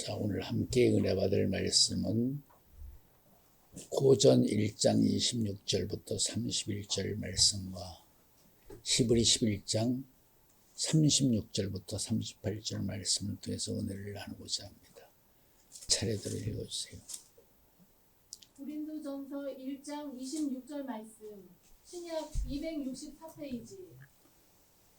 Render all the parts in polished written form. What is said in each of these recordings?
자, 오늘 함께 은혜 받을 말씀은 고전 1장 26절부터 31절 말씀과 히브리 11장 36절부터 38절 말씀을 통해서 은혜를 나누고자 합니다. 차례대로 읽어주세요. 고린도전서 1장 26절 말씀, 신약 264페이지.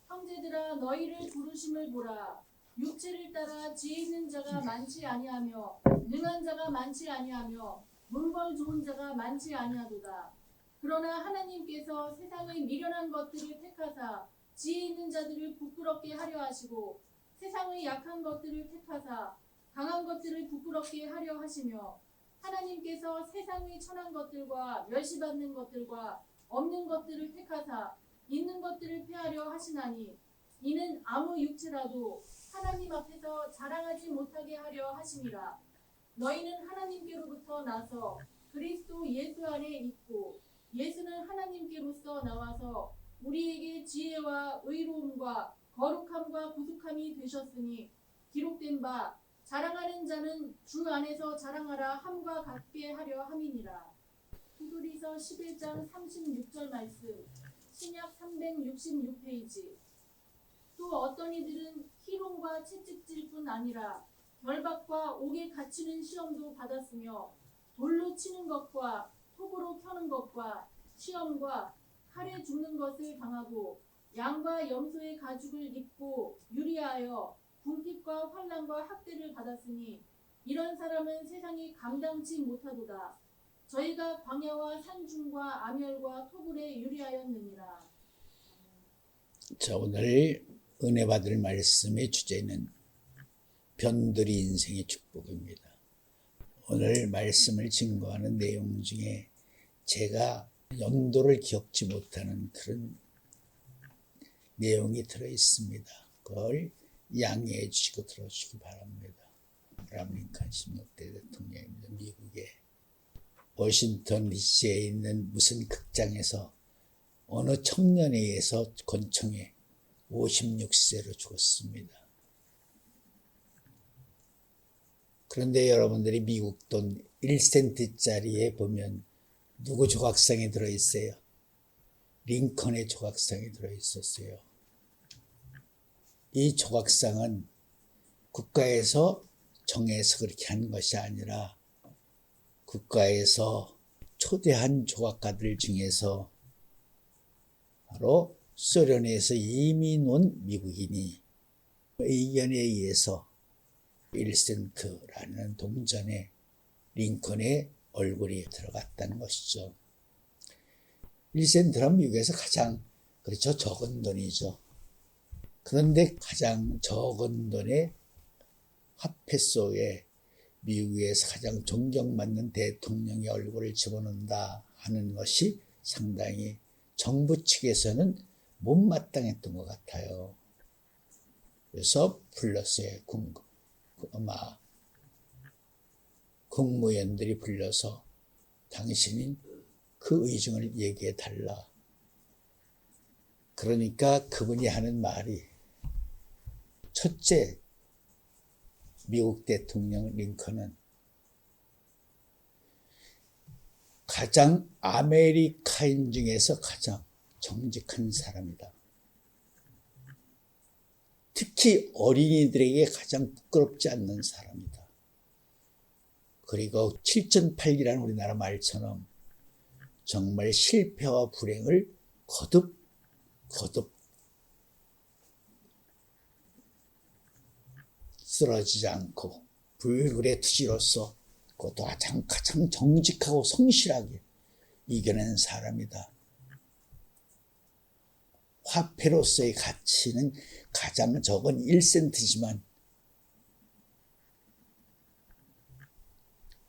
형제들아, 너희를 부르심을 보라. 육체를 따라 지혜 있는 자가 많지 아니하며 능한 자가 많지 아니하며 문벌 좋은 자가 많지 아니하도다. 그러나 하나님께서 세상의 미련한 것들을 택하사 지혜 있는 자들을 부끄럽게 하려 하시고 세상의 약한 것들을 택하사 강한 것들을 부끄럽게 하려 하시며 하나님께서 세상의 천한 것들과 멸시받는 것들과 없는 것들을 택하사 있는 것들을 폐하려 하시나니 이는 아무 육체라도 하나님 앞에서 자랑하지 못하게 하려 하심이라. 너희는 하나님께로부터 나서 그리스도 예수 안에 있고 예수는 하나님께로서 나와서 우리에게 지혜와 의로움과 거룩함과 구속함이 되셨으니 기록된 바 자랑하는 자는 주 안에서 자랑하라 함과 같게 하려 함이니라. 히브리서 11장 36절 말씀, 신약 366페이지. 또 어떤 이들은 희롱과 채찍질 뿐 아니라 결박과 옥에 갇히는 시험도 받았으며 돌로 치는 것과 톱으로 켜는 것과 시험과 칼에 죽는 것을 당하고 양과 염소의 가죽을 입고 유리하여 궁핍과 환난과 학대를 받았으니 이런 사람은 세상이 감당치 못하도다. 저희가 광야와 산중과 암열과 토굴에 유리하였느니라. 자, 오늘 은혜 받을 말씀의 주제는 변들이 인생의 축복입니다. 오늘 말씀을 증거하는 내용 중에 제가 연도를 기억지 못하는 그런 내용이 들어있습니다. 그걸 양해해 주시고 들어주시기 바랍니다. 아브라함 링컨 16대 대통령입니다. 미국의 워싱턴 DC에 있는 무슨 극장에서 어느 청년에 의해서 권총에 56세로 죽었습니다. 그런데 여러분들이 미국 돈 1센트짜리에 보면 누구 조각상이 들어있어요? 링컨의 조각상이 들어있었어요. 이 조각상은 국가에서 정해서 그렇게 한 것이 아니라 국가에서 초대한 조각가들 중에서 바로 소련에서 이민 온 미국인이 의견에 의해서 1센트라는 동전에 링컨의 얼굴이 들어갔다는 것이죠. 1센트란 미국에서 가장 그렇죠, 적은 돈이죠. 그런데 가장 적은 돈의 화폐 속에 미국에서 가장 존경받는 대통령의 얼굴을 집어넣는다 하는 것이 상당히 정부 측에서는 못마땅했던 것 같아요. 그래서 불렀어요. 아마 국무위원들이 불러서 당신이 그 의중을 얘기해 달라. 그러니까 그분이 하는 말이, 첫째, 미국 대통령 링컨은 가장 아메리카인 중에서 가장 정직한 사람이다. 특히 어린이들에게 가장 부끄럽지 않는 사람이다. 그리고 7,8기라는 우리나라 말처럼 정말 실패와 불행을 거듭 쓰러지지 않고 불굴의 투지로서 그것도 가장 정직하고 성실하게 이겨낸 사람이다. 화폐로서의 가치는 가장 적은 1센트지만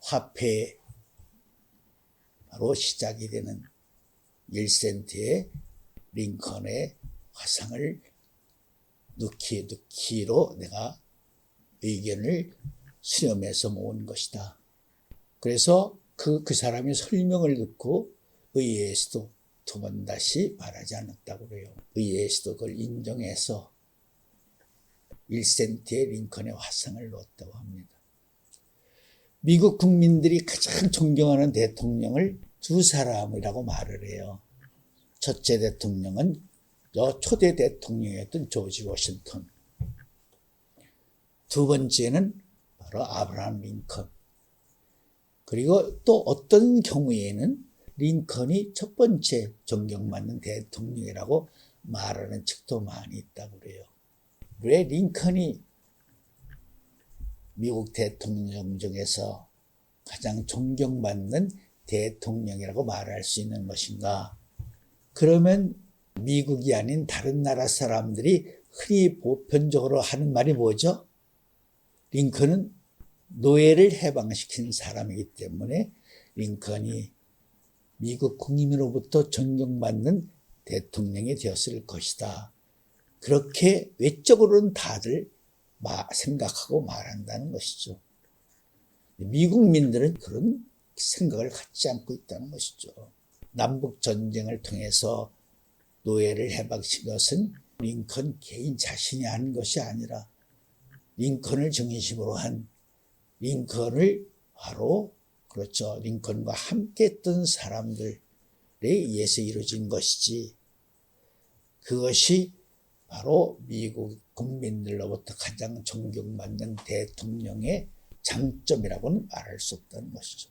화폐의 바로 시작이 되는 1센트의 링컨의 화상을 넣기로 내가 의견을 수렴해서 모은 것이다. 그래서 그 사람의 설명을 듣고 의회에서도 두 번 다시 말하지 않았다고 그래요. 의회에서도 그걸 인정해서 1센트의 링컨의 화상을 넣었다고 합니다. 미국 국민들이 가장 존경하는 대통령을 두 사람이라고 말을 해요. 첫째 대통령은 초대 대통령이었던 조지 워싱턴. 두 번째는 바로 아브라함 링컨. 그리고 또 어떤 경우에는 링컨이 첫 번째 존경받는 대통령이라고 말하는 측도 많이 있다고 그래요. 왜 링컨이 미국 대통령 중에서 가장 존경받는 대통령이라고 말할 수 있는 것인가? 그러면 미국이 아닌 다른 나라 사람들이 흔히 보편적으로 하는 말이 뭐죠? 링컨은 노예를 해방시킨 사람이기 때문에 링컨이 미국 국민으로부터 존경받는 대통령이 되었을 것이다. 그렇게 외적으로는 다들 생각하고 말한다는 것이죠. 미국민들은 그런 생각을 갖지 않고 있다는 것이죠. 남북 전쟁을 통해서 노예를 해방시킨 것은 링컨 개인 자신이 한 것이 아니라 링컨을 중심으로 한 링컨을 바로 그렇죠. 링컨과 함께 했던 사람들에 의해서 이루어진 것이지 그것이 바로 미국 국민들로부터 가장 존경받는 대통령의 장점이라고는 말할 수 없다는 것이죠.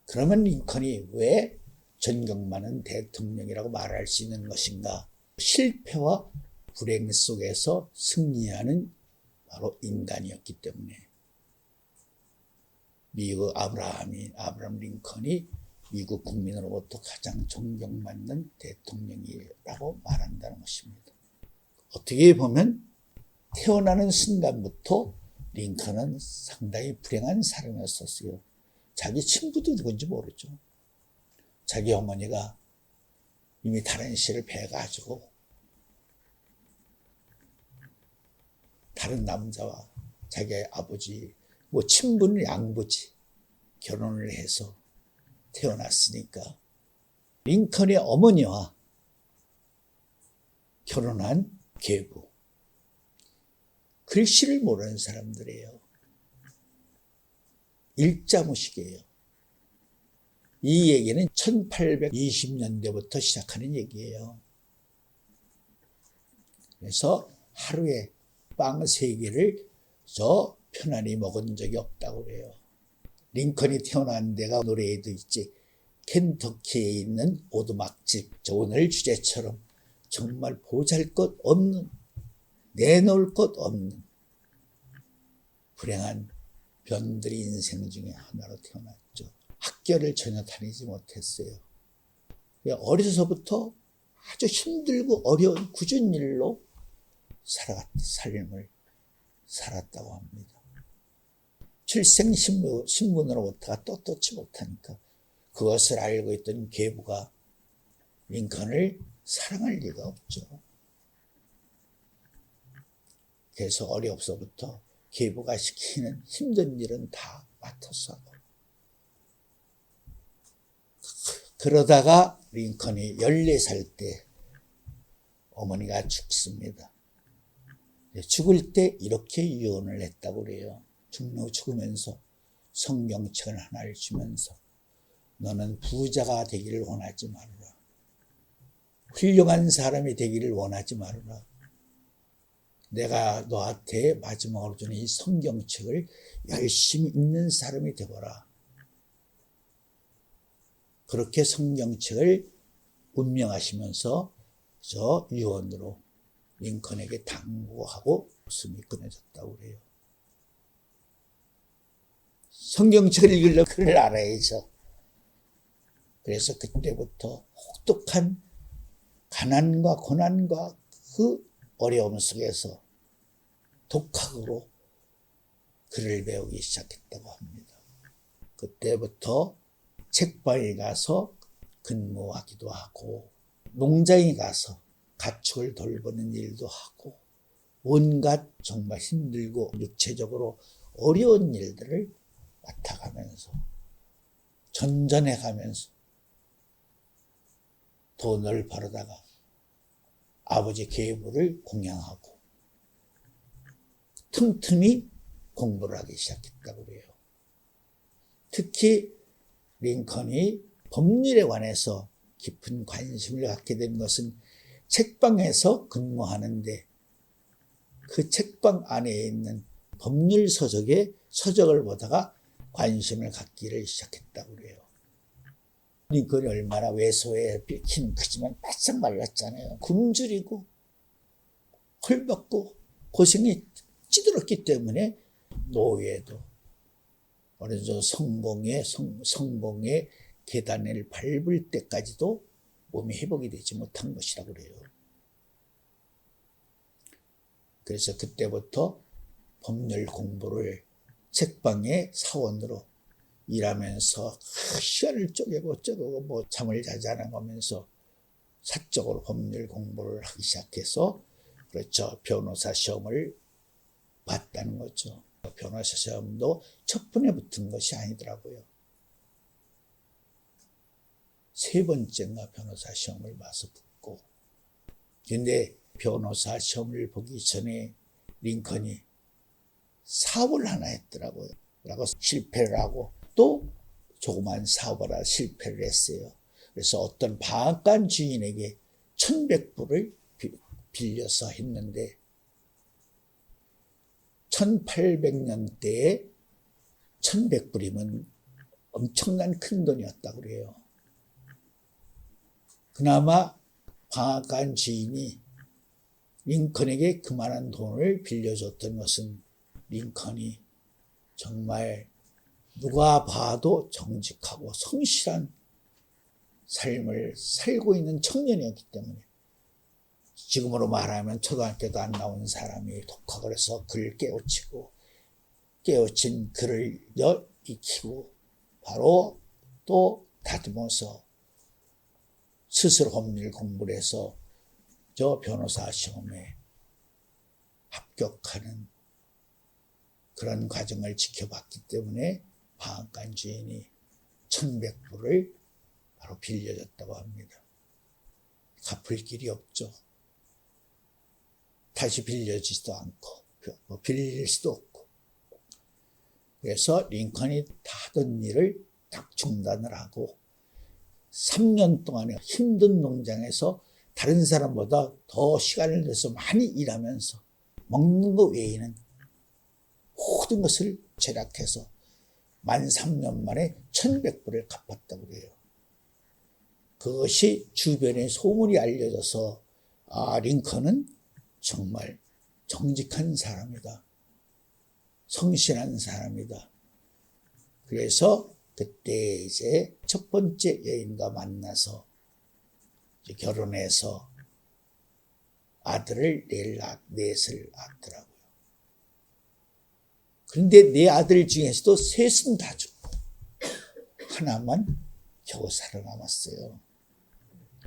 그러면 링컨이 왜 존경받는 대통령이라고 말할 수 있는 것인가? 실패와 불행 속에서 승리하는 바로 인간이었기 때문에 미국 아브라함 링컨이 미국 국민으로부터 가장 존경받는 대통령이라고 말한다는 것입니다. 어떻게 보면 태어나는 순간부터 링컨은 상당히 불행한 사람이었어요. 자기 친구도 누군지 모르죠. 자기 어머니가 이미 다른 씨를 베가지고 다른 남자와 자기 아버지, 친분은 양부지 결혼을 해서 태어났으니까 링컨의 어머니와 결혼한 계부. 글씨를 모르는 사람들이에요. 일자무식이에요. 이 얘기는 1820년대부터 시작하는 얘기예요. 그래서 하루에 빵 3개를 편안히 먹은 적이 없다고 그래요. 링컨이 태어난 데가 노래에도 있지. 켄터키에 있는 오두막집. 오늘 주제처럼 정말 보잘것없는, 내놓을 것 없는 불행한 변들이 인생 중에 하나로 태어났죠. 학교를 전혀 다니지 못했어요. 어려서부터 아주 힘들고 어려운 굳은 일로 삶을 살았다고 합니다. 출생신문으로부터가 떳떳지 못하니까 그것을 알고 있던 계부가 링컨을 사랑할 리가 없죠. 그래서 어려서부터 계부가 시키는 힘든 일은 다 맡아서 하고 그러다가 링컨이 14살 때 어머니가 죽습니다. 죽을 때 이렇게 유언을 했다고 그래요. 죽으면서 성경책을 하나를 주면서 너는 부자가 되기를 원하지 말아라. 훌륭한 사람이 되기를 원하지 말아라. 내가 너한테 마지막으로 주는 이 성경책을 열심히 읽는 사람이 되거라. 그렇게 성경책을 운명하시면서 저 유언으로 링컨에게 당부하고 숨이 끊어졌다고 그래요. 성경책을 읽으려면 그걸 알아야죠. 그래서 그때부터 혹독한 가난과 고난과 그 어려움 속에서 독학으로 글을 배우기 시작했다고 합니다. 그때부터 책방에 가서 근무하기도 하고 농장에 가서 가축을 돌보는 일도 하고 온갖 정말 힘들고 육체적으로 어려운 일들을 맡아가면서 전전해가면서 돈을 벌어다가 아버지 계부를 공양하고 틈틈이 공부를 하기 시작했다고 그래요. 특히 링컨이 법률에 관해서 깊은 관심을 갖게 된 것은 책방에서 근무하는데 그 책방 안에 있는 법률 서적의 서적을 보다가 관심을 갖기를 시작했다고 그래요. 링컨이 얼마나 외소해 키는 크지만 바짝 말랐잖아요. 굶주리고 헐벗고 고생이 찌들었기 때문에 노예도 어느 정도 성공의 계단을 밟을 때까지도 몸이 회복이 되지 못한 것이라고 그래요. 그래서 그때부터 법률 공부를 책방의 사원으로 일하면서 시간을 쪼개고 뭐 잠을 자지 않아가면서 사적으로 법률 공부를 하기 시작해서 그렇죠. 변호사 시험을 봤다는 거죠. 변호사 시험도 첫 번에 붙은 것이 아니더라고요. 세 번째인가 변호사 시험을 봐서 붙고. 근데 변호사 시험을 보기 전에 링컨이 사업을 하나 했더라고요. 라고 실패를 하고 또 조그만 사업을 하다 실패를 했어요. 그래서 어떤 방앗간 주인에게 1,100불을 빌려서 했는데 1800년대에 1,100불이면 엄청난 큰 돈이었다고 그래요. 그나마 방앗간 주인이 링컨에게 그만한 돈을 빌려줬던 것은 링컨이 정말 누가 봐도 정직하고 성실한 삶을 살고 있는 청년이었기 때문에 지금으로 말하면 초등학교도 안 나온 사람이 독학을 해서 글을 깨우친 글을 익히고 바로 또 다듬어서 스스로 법률 공부를 해서 저 변호사 시험에 합격하는 그런 과정을 지켜봤기 때문에 방앗간 주인이 1,100불을 바로 빌려줬다고 합니다. 갚을 길이 없죠. 다시 빌려주지도 않고 빌릴 수도 없고. 그래서 링컨이 다 하던 일을 딱 중단을 하고 3년 동안에 힘든 농장에서 다른 사람보다 더 시간을 내서 많이 일하면서 먹는 것 외에는 모든 것을 절약해서 만 3년 만에 1,100불을 갚았다고 그래요. 그것이 주변에 소문이 알려져서 링컨은 정말 정직한 사람이다. 성실한 사람이다. 그래서 그때 이제 첫 번째 여인과 만나서 결혼해서 아들을 넷을 낳았더라고요. 그런데 네 아들 중에서도 셋은 다 죽고 하나만 겨우 살아남았어요.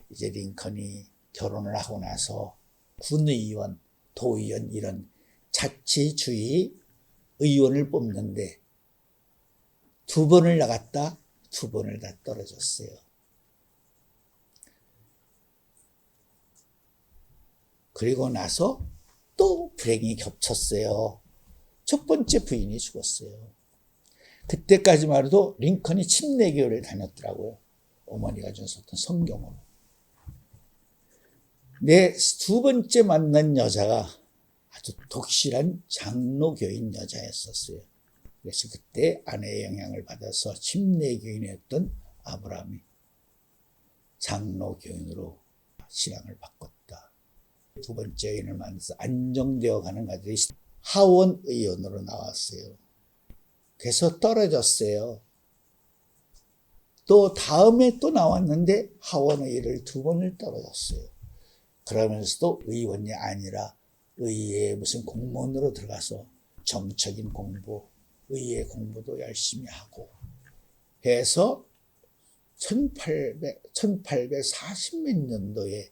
이제 링컨이 결혼을 하고 나서 군의원, 도의원 이런 자치주의 의원을 뽑는데 2번을 나갔다 2번을 다 떨어졌어요. 그리고 나서 또 불행이 겹쳤어요. 첫 번째 부인이 죽었어요. 그때까지만 해도 링컨이 침례교회를 다녔더라고요. 어머니가 주셨던 성경으로. 내 2번째 만난 여자가 아주 독실한 장로교인 여자였었어요. 그래서 그때 아내의 영향을 받아서 침례교인이었던 아브라함이 장로교인으로 신앙을 바꿨다. 2번째 여인을 만나서 안정되어 가는 과정이 하원 의원으로 나왔어요. 그래서 떨어졌어요. 또 다음에 또 나왔는데 하원 의회를 2번을 떨어졌어요. 그러면서도 의원이 아니라 의회 무슨 공무원으로 들어가서 정적인 공부, 의회 공부도 열심히 하고 해서 1840몇 년도에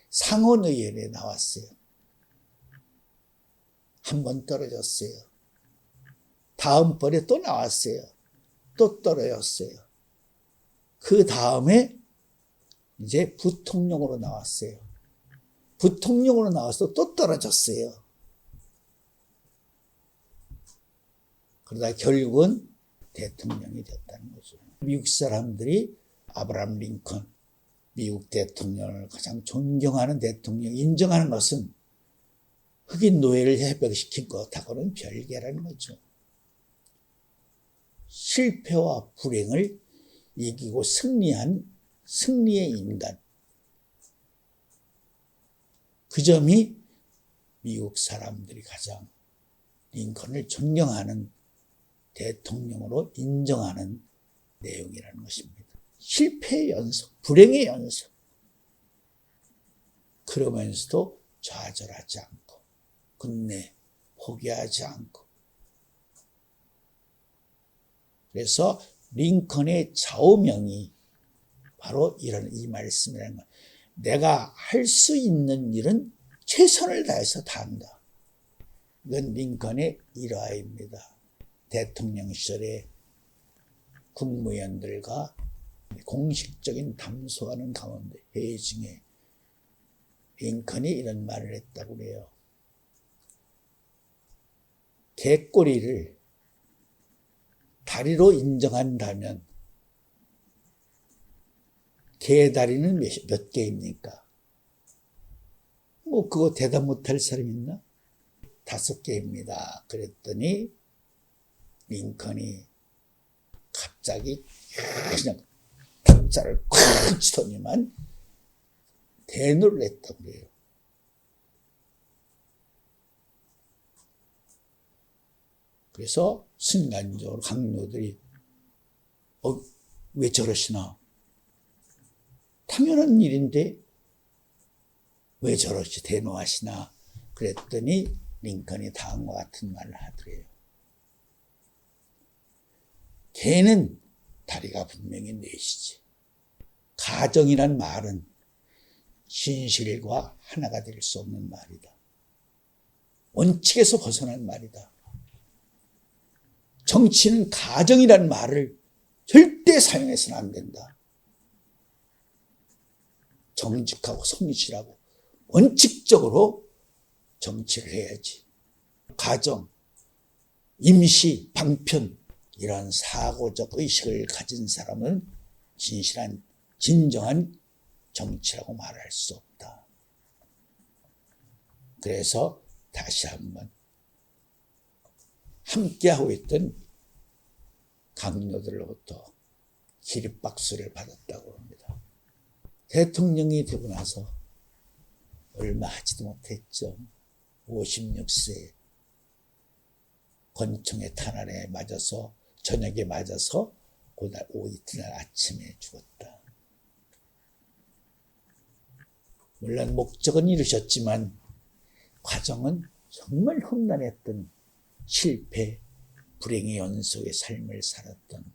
상원의원에 나왔어요. 한 번 떨어졌어요. 다음번에 또 나왔어요. 또 떨어졌어요. 그 다음에 이제 부통령으로 나왔어요. 부통령으로 나와서 또 떨어졌어요. 그러다 결국은 대통령이 됐다는 거죠. 미국 사람들이 아브라함 링컨, 미국 대통령을 가장 존경하는 대통령 인정하는 것은 흑인 노예를 해방시킨 것하고는 별개라는 거죠. 실패와 불행을 이기고 승리한 승리의 인간. 그 점이 미국 사람들이 가장 링컨을 존경하는 대통령으로 인정하는 내용이라는 것입니다. 실패의 연속, 불행의 연속. 그러면서도 좌절하지 않고 끝내 포기하지 않고. 그래서 링컨의 좌우명이 바로 이런 이 말씀이라는 거예요. 내가 할 수 있는 일은 최선을 다해서 다 한다. 이건 링컨의 일화입니다. 대통령 시절에 국무위원들과 공식적인 담소하는 가운데 회의 중에 링컨이 이런 말을 했다고 해요. 개꼬리를 다리로 인정한다면 개다리는 몇 개입니까? 뭐 그거 대답 못할 사람 있나? 5개입니다. 그랬더니 링컨이 갑자기 그냥 박자를 콱 치더니만 대노를 했다고 그래요. 그래서 순간적으로 강요들이 왜 저러시나? 당연한 일인데 왜 저러시 대노하시나? 그랬더니 링컨이 다음과 같은 말을 하더래요. 개는 다리가 분명히 넷이지. 가정이란 말은 진실과 하나가 될 수 없는 말이다. 원칙에서 벗어난 말이다. 정치는 가정이란 말을 절대 사용해서는 안 된다. 정직하고 성실하고 원칙적으로 정치를 해야지. 가정, 임시, 방편 이런 사고적 의식을 가진 사람은 진실한 진정한 정치라고 말할 수 없다. 그래서 다시 한번 함께하고 있던 강요들로부터 기립박수를 받았다고 합니다. 대통령이 되고 나서 얼마 하지도 못했죠. 56세 권총의 탄환에 맞아서 저녁에 맞아서 그날 이튿날 아침에 죽었다. 물론 목적은 이루셨지만 과정은 정말 험난했던 실패, 불행의 연속의 삶을 살았던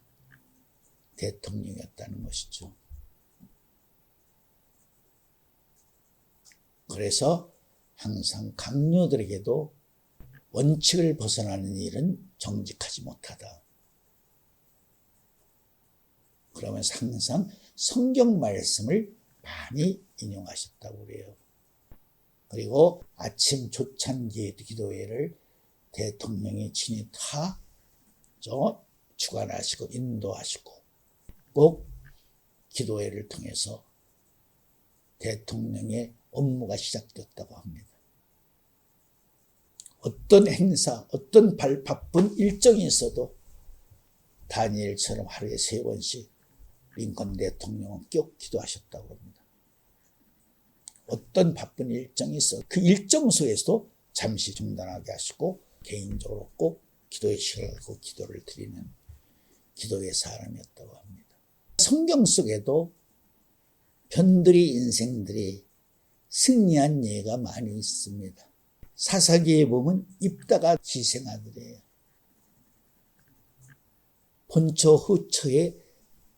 대통령이었다는 것이죠. 그래서 항상 강요들에게도 원칙을 벗어나는 일은 정직하지 못하다. 그러면서 항상 성경 말씀을 많이 인용하셨다고 그래요. 그리고 아침 조찬기 기도회를 대통령이 친히 다 주관하시고 인도하시고 꼭 기도회를 통해서 대통령의 업무가 시작됐다고 합니다. 어떤 행사, 어떤 바쁜 일정이 있어도 다니엘처럼 하루에 3번씩 링컨 대통령은 꼭 기도하셨다고 합니다. 어떤 바쁜 일정이 있어 그 일정 속에서도 잠시 중단하게 하시고 개인적으로 꼭 기도의 시간을 갖고 기도를 드리는 기도의 사람이었다고 합니다. 성경 속에도 편들이 인생들이 승리한 예가 많이 있습니다. 사사기에 보면 입다가 기생아들이에요. 본처 후처의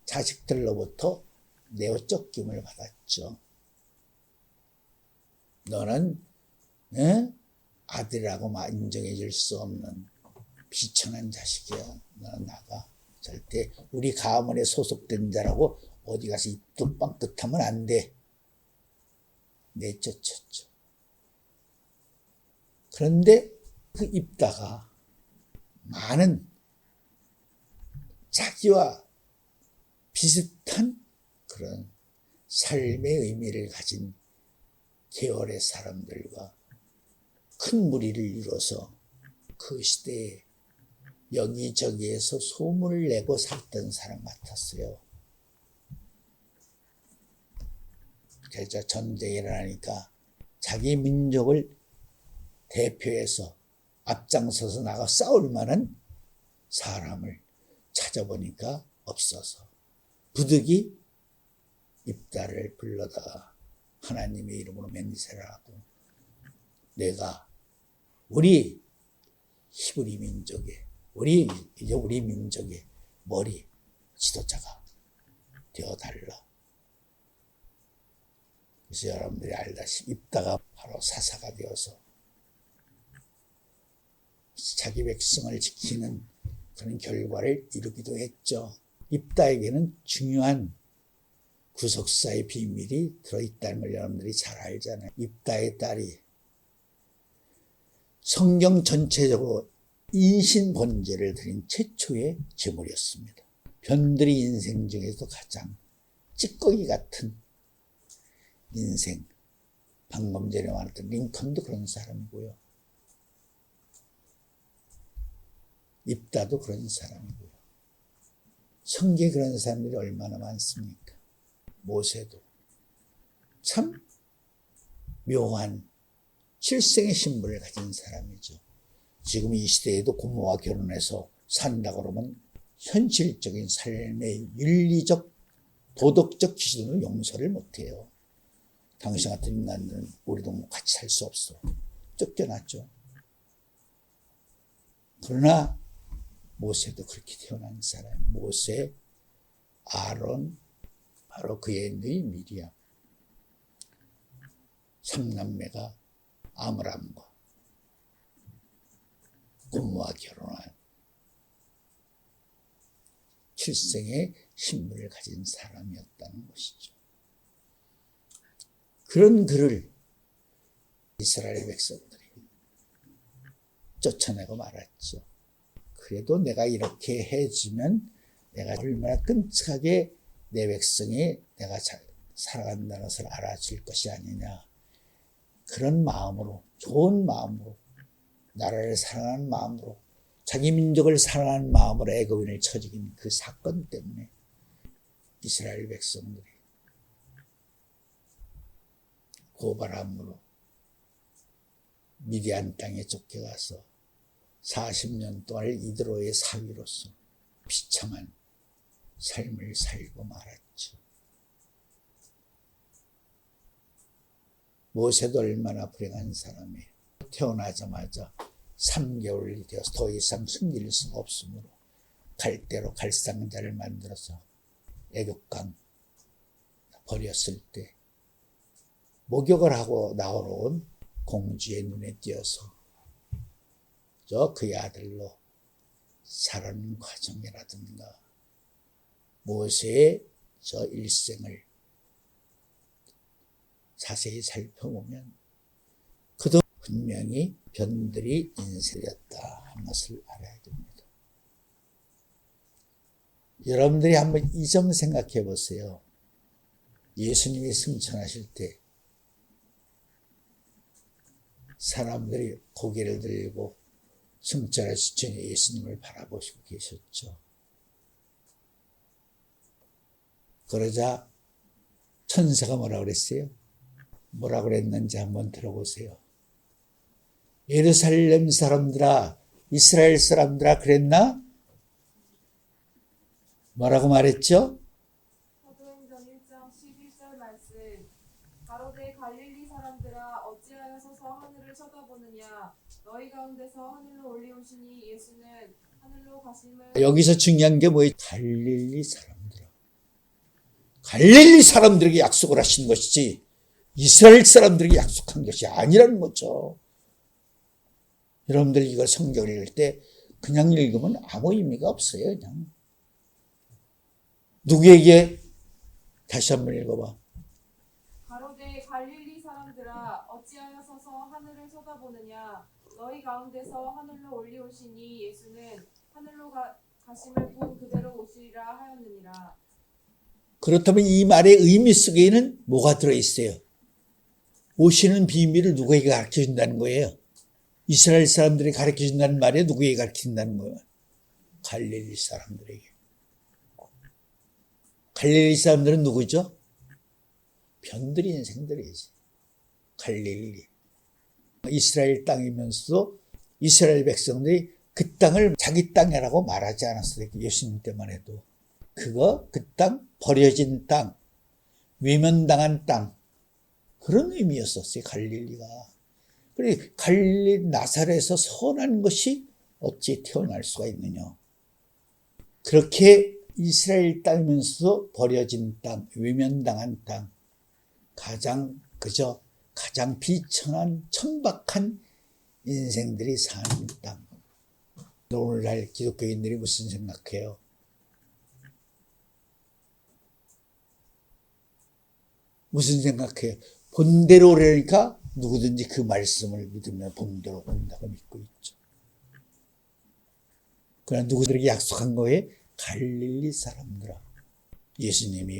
자식들로부터 내어 쫓김을 받았죠. 너는 아들이라고 인정해 줄 수 없는 비천한 자식이야. 너는 나가. 절대 우리 가문에 소속된 자라고 어디 가서 입도 빵긋하면 안 돼. 내쫓았죠. 그런데 그 입다가 많은 자기와 비슷한 그런 삶의 의미를 가진 계열의 사람들과 큰 무리를 이뤄서 그 시대에 여기저기에서 소문을 내고 살던 사람 같았어요. 그래서 전쟁이 일어나니까 자기 민족을 대표해서 앞장서서 나가 싸울 만한 사람을 찾아보니까 없어서 부득이 입다를 불러다가 하나님의 이름으로 맹세를 하고 내가 우리 히브리 민족의 우리 민족의 머리 지도자가 되어달라. 그래서 여러분들이 알다시피 입다가 바로 사사가 되어서 자기 백성을 지키는 그런 결과를 이루기도 했죠. 입다에게는 중요한 구속사의 비밀이 들어있다는 걸 여러분들이 잘 알잖아요. 입다의 딸이 성경 전체적으로 인신 번제를 드린 최초의 제물이었습니다. 변들이 인생 중에서도 가장 찌꺼기 같은 인생. 방금 전에 말했던 링컨도 그런 사람이고요. 입다도 그런 사람이고요. 성경에 그런 사람들이 얼마나 많습니까? 모세도 참 묘한 칠생의 신분을 가진 사람이죠. 지금 이 시대에도 고모와 결혼해서 산다 그러면 현실적인 삶의 윤리적 도덕적 기준으로 용서를 못해요. 당신 같은 인간들은 우리도 같이 살 수 없어. 쫓겨났죠. 그러나 모세도 그렇게 태어난 사람. 모세, 아론, 바로 그의 누이 미리암. 삼남매가 아므람과 고모와 결혼한 칠생의 신분을 가진 사람이었다는 것이죠. 그런 그를 이스라엘 백성들이 쫓아내고 말았죠. 그래도 내가 이렇게 해주면 내가 얼마나 끔찍하게 내 백성이 내가 잘 살아간다는 것을 알아줄 것이 아니냐. 그런 마음으로, 좋은 마음으로, 나라를 사랑하는 마음으로, 자기 민족을 사랑하는 마음으로 애굽인을 쳐 죽인 그 사건 때문에 이스라엘 백성들이 고바람으로 미디안 땅에 쫓겨가서 40년 동안 이드로의 사위로서 비참한 삶을 살고 말았죠. 모세도 얼마나 불행한 사람이에요. 태어나자마자 3개월이 되어서 더 이상 숨길 수가 없으므로 갈대로 갈상자를 만들어서 애국강 버렸을 때 목욕을 하고 나오러온 공주의 눈에 띄어서 그의 아들로 살아가는 과정이라든가 모세의 저 일생을 자세히 살펴보면 그도 분명히 변들이 인생이었다 하는 것을 알아야 됩니다. 여러분들이 한번 이 점 생각해 보세요. 예수님이 승천하실 때 사람들이 고개를 들고 승천하실 전에 예수님을 바라보시고 계셨죠. 그러자 천사가 뭐라고 그랬어요? 뭐라고 그랬는지 한번 들어보세요. 예루살렘 사람들아, 이스라엘 사람들아 그랬나? 뭐라고 말했죠? 사도행전 1장 11절 말씀. 가로되 갈릴리 사람들아 어찌하여 서서 하늘을 쳐다보느냐. 너희 가운데서 하늘로 올리오시니 예수는 하늘로 가심을. 여기서 중요한 게 뭐예요? 갈릴리 사람들아. 갈릴리 사람들에게 약속을 하신 것이지 이스라엘 사람들에게 약속한 것이 아니라는 거죠. 여러분들 이거 성경을 읽을 때 그냥 읽으면 아무 의미가 없어요. 그냥 누구에게? 다시 한번 읽어봐. 가로되 갈릴리 사람들아 어찌하여 서서 하늘을 쳐다보느냐. 너희 가운데서 하늘로 올리오시니 예수는 하늘로 가심을 본 그대로 오시리라 하였느니라. 그렇다면 이 말의 의미 속에는 뭐가 들어있어요? 오시는 비밀을 누구에게 가르쳐준다는 거예요? 이스라엘 사람들이 가르쳐준다는 말에 누구에게 가르친다는 거예요? 갈릴리 사람들에게. 갈릴리 사람들은 누구죠? 변들이 인생들이지. 갈릴리. 이스라엘 땅이면서도 이스라엘 백성들이 그 땅을 자기 땅이라고 말하지 않았어요. 예수님 때만 해도. 그 땅, 버려진 땅, 외면당한 땅. 그런 의미였었어요, 갈릴리가. 그래, 갈릴리 나사렛에서 선한 것이 어찌 태어날 수가 있느냐. 그렇게 이스라엘 땅이면서도 버려진 땅, 외면당한 땅, 가장 비천한, 천박한 인생들이 사는 땅. 오늘날 기독교인들이 무슨 생각해요? 무슨 생각해요? 본대로 오려니까 누구든지 그 말씀을 믿으면 본대로 온다고 믿고 있죠. 그러나 누구들에게 약속한 거에 갈릴리 사람들아. 예수님이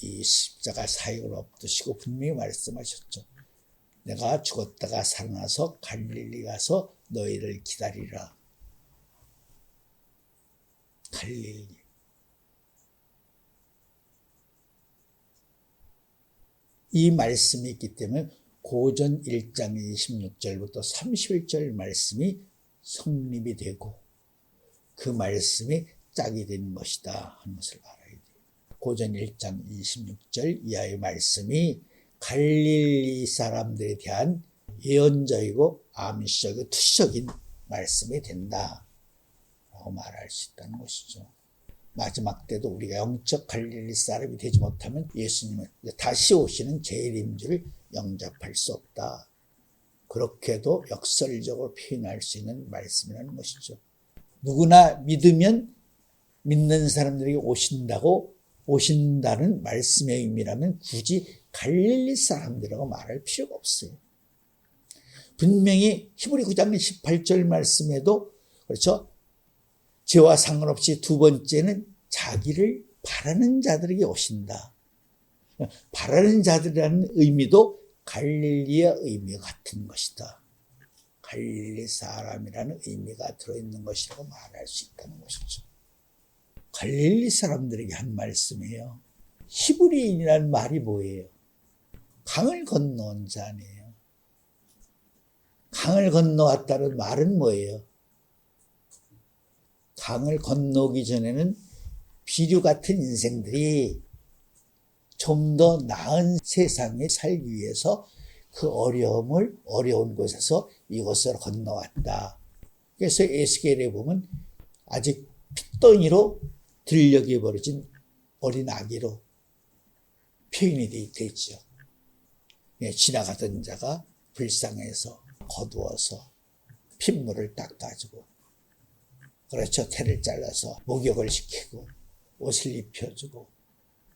이 십자가 사역을 엎드시고 분명히 말씀하셨죠. 내가 죽었다가 살아나서 갈릴리 가서 너희를 기다리라. 갈릴리. 이 말씀이 있기 때문에 고전 1장 26절부터 31절 말씀이 성립이 되고 그 말씀이 짝이 된 것이다 하는 것을 알아야 돼요. 고전 1장 26절 이하의 말씀이 갈릴리 사람들에 대한 예언적이고 암시적이고 투시적인 말씀이 된다 라고 말할 수 있다는 것이죠. 마지막 때도 우리가 영적 갈릴리 사람이 되지 못하면 예수님은 다시 오시는 재림주를 영접할 수 없다. 그렇게도 역설적으로 표현할 수 있는 말씀이라는 것이죠. 누구나 믿으면 믿는 사람들에게 오신다는 말씀의 의미라면 굳이 갈릴리 사람들이라고 말할 필요가 없어요. 분명히 히브리 9장 18절 말씀에도 그렇죠. 죄와 상관없이 두 번째는 자기를 바라는 자들에게 오신다. 바라는 자들이라는 의미도 갈릴리의 의미가 같은 것이다. 갈릴리 사람이라는 의미가 들어있는 것이라고 말할 수 있다는 것이죠. 갈릴리 사람들에게 한 말씀이에요. 히브리인이라는 말이 뭐예요? 강을 건너온 자네요. 강을 건너왔다는 말은 뭐예요? 강을 건너기 전에는 비류 같은 인생들이 좀 더 나은 세상에 살기 위해서 그 어려운 곳에서 이곳을 건너왔다. 그래서 에스겔에 보면 아직 핏덩이로 들녘에 버려진 어린 아기로 표현이 되죠. 지나가던 자가 불쌍해서 거두어서 핏물을 닦아주고 그렇죠. 태를 잘라서 목욕을 시키고 옷을 입혀주고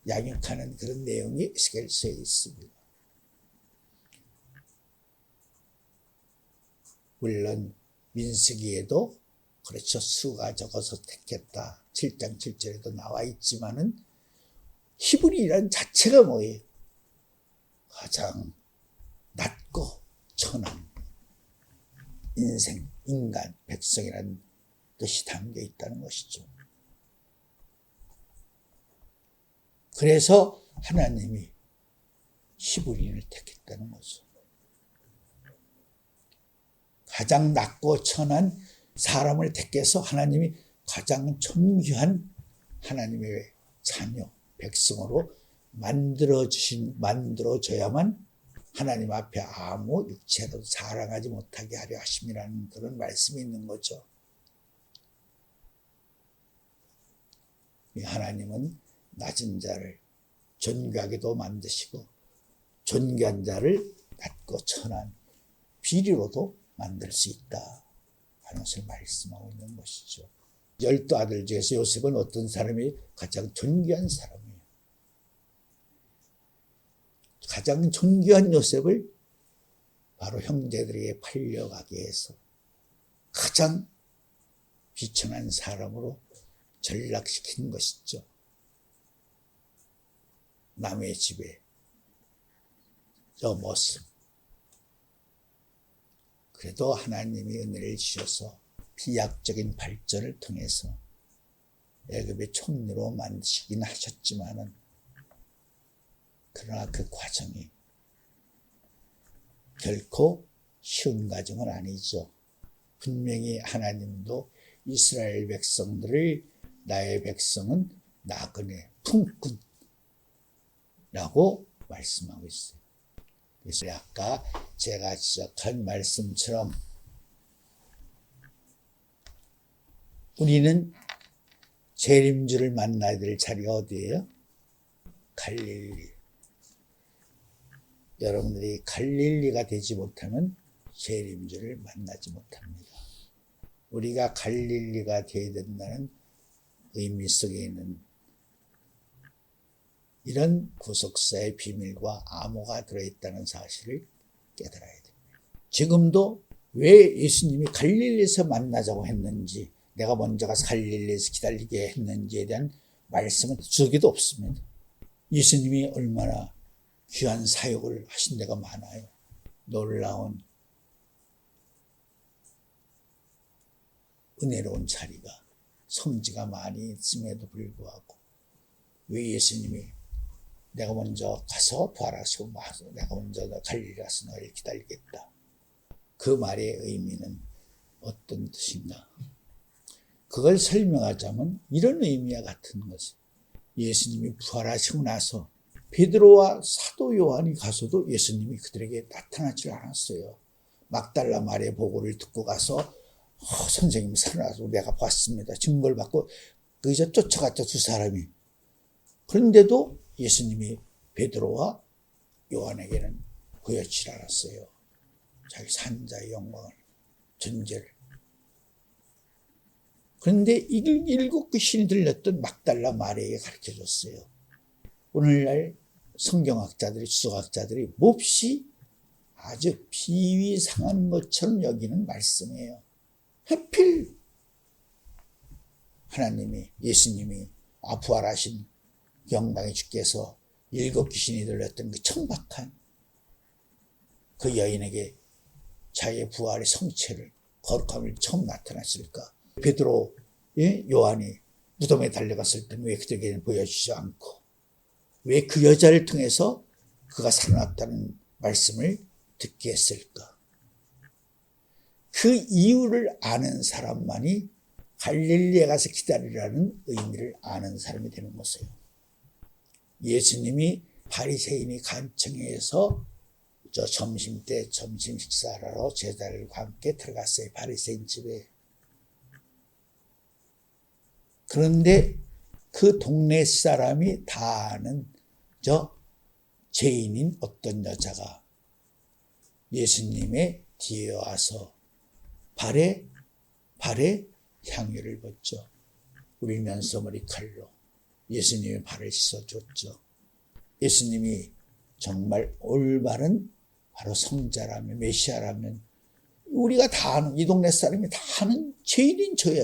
양육하는 그런 내용이 에스겔서에 있습니다. 물론 민수기에도 그렇죠. 수가 적어서 택했다. 7장 7절에도 나와 있지만은 히브리라는 자체가 뭐예요? 가장 낮고 천한 인생, 인간, 백성이라는 뜻이 담겨 있다는 것이죠. 그래서 하나님이 히브리인을 택했다는 거죠. 가장 낮고 천한 사람을 택해서 하나님이 가장 존귀한 하나님의 자녀, 백성으로 만들어져야만 하나님 앞에 아무 육체로도 자랑하지 못하게 하려 하심이라는 그런 말씀이 있는 거죠. 하나님은 낮은 자를 존귀하게도 만드시고 존귀한 자를 낮고 천한 비리로도 만들 수 있다 하는 것을 말씀하고 있는 것이죠. 12아들 중에서 요셉은 어떤 사람이 가장 존귀한 사람이에요. 가장 존귀한 요셉을 바로 형제들에게 팔려가게 해서 가장 비천한 사람으로 전락시킨 것이죠. 남의 집에 저 모습. 그래도 하나님이 은혜를 주셔서 비약적인 발전을 통해서 애굽의 총리로 만드시긴 하셨지만은, 그러나 그 과정이 결코 쉬운 과정은 아니죠. 분명히 하나님도 이스라엘 백성들을 나의 백성은 나그네 품꾼이라고 말씀하고 있어요. 그래서 아까 제가 지적한 말씀처럼 우리는 재림주를 만나야 될 자리가 어디예요? 갈릴리. 여러분들이 갈릴리가 되지 못하면 재림주를 만나지 못합니다. 우리가 갈릴리가 되어야 된다는 의미 속에 있는 이런 구속사의 비밀과 암호가 들어있다는 사실을 깨달아야 됩니다. 지금도 왜 예수님이 갈릴리에서 만나자고 했는지, 내가 먼저 가서 갈릴리에서 기다리게 했는지에 대한 말씀은 주석에도 없습니다. 예수님이 얼마나 귀한 사역을 하신 데가 많아요. 놀라운 은혜로운 자리가, 성지가 많이 있음에도 불구하고 왜 예수님이 내가 먼저 가서 부활하시고 내가 먼저 갈릴리 가서 너를 기다리겠다. 그 말의 의미는 어떤 뜻인가? 그걸 설명하자면 이런 의미와 같은 것이, 예수님이 부활하시고 나서 베드로와 사도 요한이 가서도 예수님이 그들에게 나타나지 않았어요. 막달라 마리의 보고를 듣고 가서 선생님 살아나서 내가 봤습니다. 증거를 받고 거기서 쫓아갔죠, 두 사람이. 그런데도 예수님이 베드로와 요한에게는 보여주지 않았어요. 자기 산자의 영광을, 존재를. 그런데 일곱 귀신이 들렸던 막달라 마리에게 가르쳐줬어요. 오늘날 성경학자들이, 주석학자들이 몹시 아주 비위상한 것처럼 여기는 말씀이에요. 하필 하나님이, 예수님이 부활하신 영광의 주께서 일곱 귀신이 들렸던 그 천박한 그 여인에게 자기의 부활의 성체를, 거룩함을 처음 나타났을까? 베드로, 요한이 무덤에 달려갔을 때는 왜 그들에게는 보여주지 않고, 왜 그 여자를 통해서 그가 살아났다는 말씀을 듣게 했을까? 그 이유를 아는 사람만이 갈릴리에 가서 기다리라는 의미를 아는 사람이 되는 것이에요. 예수님이 바리새인이 간청해서 저 점심 때 점심 식사하러 제자들과 함께 들어갔어요. 바리새인 집에. 그런데 그 동네 사람이 다 아는 저 죄인인 어떤 여자가 예수님의 뒤에 와서 발에 향유를 붓죠. 울면서 머리칼로 예수님의 발을 씻어줬죠. 예수님이 정말 올바른 바로 성자라면, 메시아라면, 우리가 다 아는, 이 동네 사람이 다 아는 죄인인 저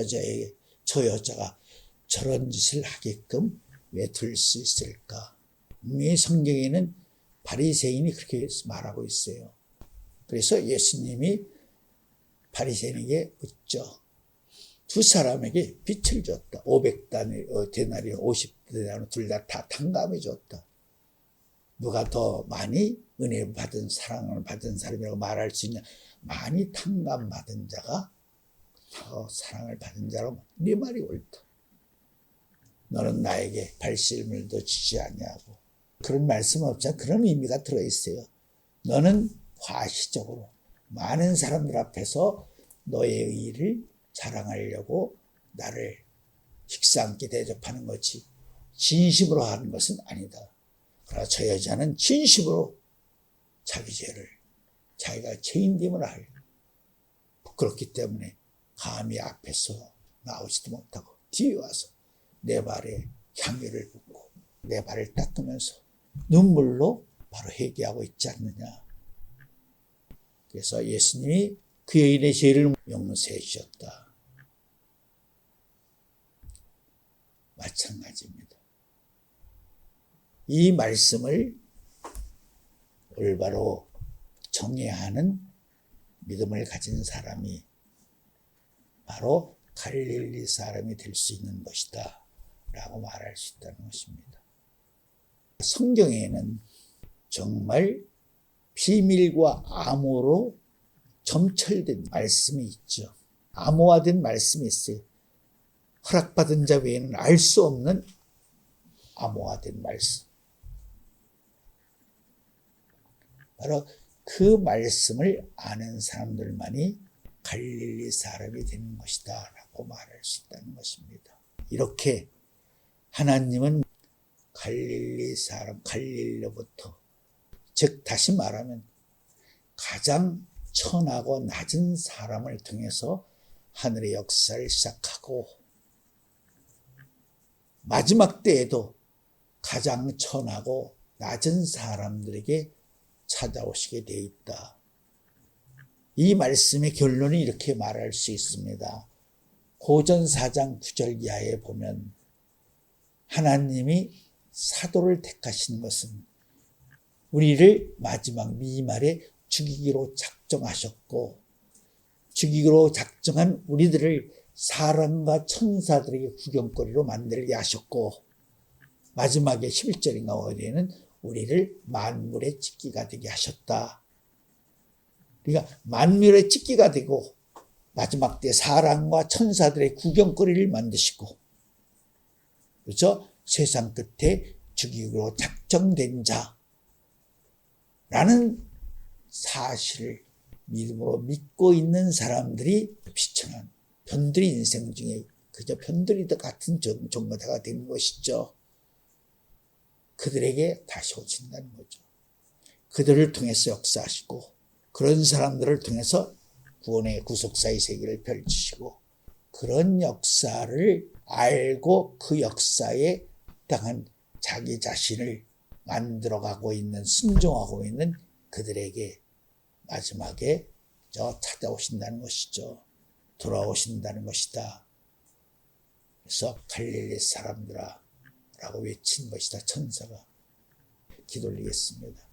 여자가 저런 짓을 하게끔 왜 둘 수 있을까? 이 성경에는 바리새인이 그렇게 말하고 있어요. 그래서 예수님이 바리새인에게 묻죠. 두 사람에게 빛을 줬다. 500데나리, 50데나리 둘 다 탕감해 줬다. 누가 더 많이 은혜 받은, 사랑을 받은 사람이라고 말할 수 있냐? 많이 탕감받은 자가 더 사랑을 받은 자라고. 네 말이 옳다. 너는 나에게 발실물도 주지 아니하고. 그런 말씀 없잖아. 그런 의미가 들어있어요. 너는 과시적으로 많은 사람들 앞에서 너의 의의를 자랑하려고 나를 식사 함께 대접하는 거지, 진심으로 하는 것은 아니다. 그러나 저 여자는 진심으로 자기 죄를, 자기가 죄인됨을 알, 부끄럽기 때문에 감히 앞에서 나오지도 못하고 뒤에 와서 내 발에 향유를 붓고 내 발을 닦으면서 눈물로 바로 회개하고 있지 않느냐. 그래서 예수님이 그 여인의 죄를 용서해 주셨다. 마찬가지입니다. 이 말씀을 올바로 정의하는 믿음을 가진 사람이 바로 갈릴리 사람이 될 수 있는 것이다 라고 말할 수 있다는 것입니다. 성경에는 정말 비밀과 암호로 점철된 말씀이 있죠. 암호화된 말씀이 있어요. 허락받은 자 외에는 알 수 없는 암호화된 말씀. 바로 그 말씀을 아는 사람들만이 갈릴리 사람이 되는 것이다 라고 말할 수 있다는 것입니다. 이렇게 하나님은 갈릴리 사람, 갈릴리로부터, 즉 다시 말하면 가장 천하고 낮은 사람을 통해서 하늘의 역사를 시작하고 마지막 때에도 가장 천하고 낮은 사람들에게 찾아오시게 되어 있다. 이 말씀의 결론이 이렇게 말할 수 있습니다. 고전 4장 9절 이하에 보면 하나님이 사도를 택하신 것은 우리를 마지막 미말에 죽이기로 작정하셨고, 죽이기로 작정한 우리들을 사람과 천사들에게 구경거리로 만들게 하셨고, 마지막에 11절인가 어디에는 우리를 만물의 찍기가 되게 하셨다. 그러니까 만물의 찍기가 되고 마지막 때 사람과 천사들의 구경거리를 만드시고, 그렇죠? 세상 끝에 죽이기로 작정된 자라는 사실을 믿음으로 믿고 있는 사람들이 비천한 변두리 인생 중에 그저 변두리도 같은 종교자가 되는 것이죠. 그들에게 다시 오신다는 거죠. 그들을 통해서 역사하시고 그런 사람들을 통해서 구원의 구속사의 세계를 펼치시고 그런 역사를 알고 그 역사에 당한 자기 자신을 만들어가고 있는, 순종하고 있는 그들에게 마지막에 찾아오신다는 것이죠. 돌아오신다는 것이다. 그래서 갈릴리 사람들아 라고 외친 것이다. 천사가. 기도 올리겠습니다.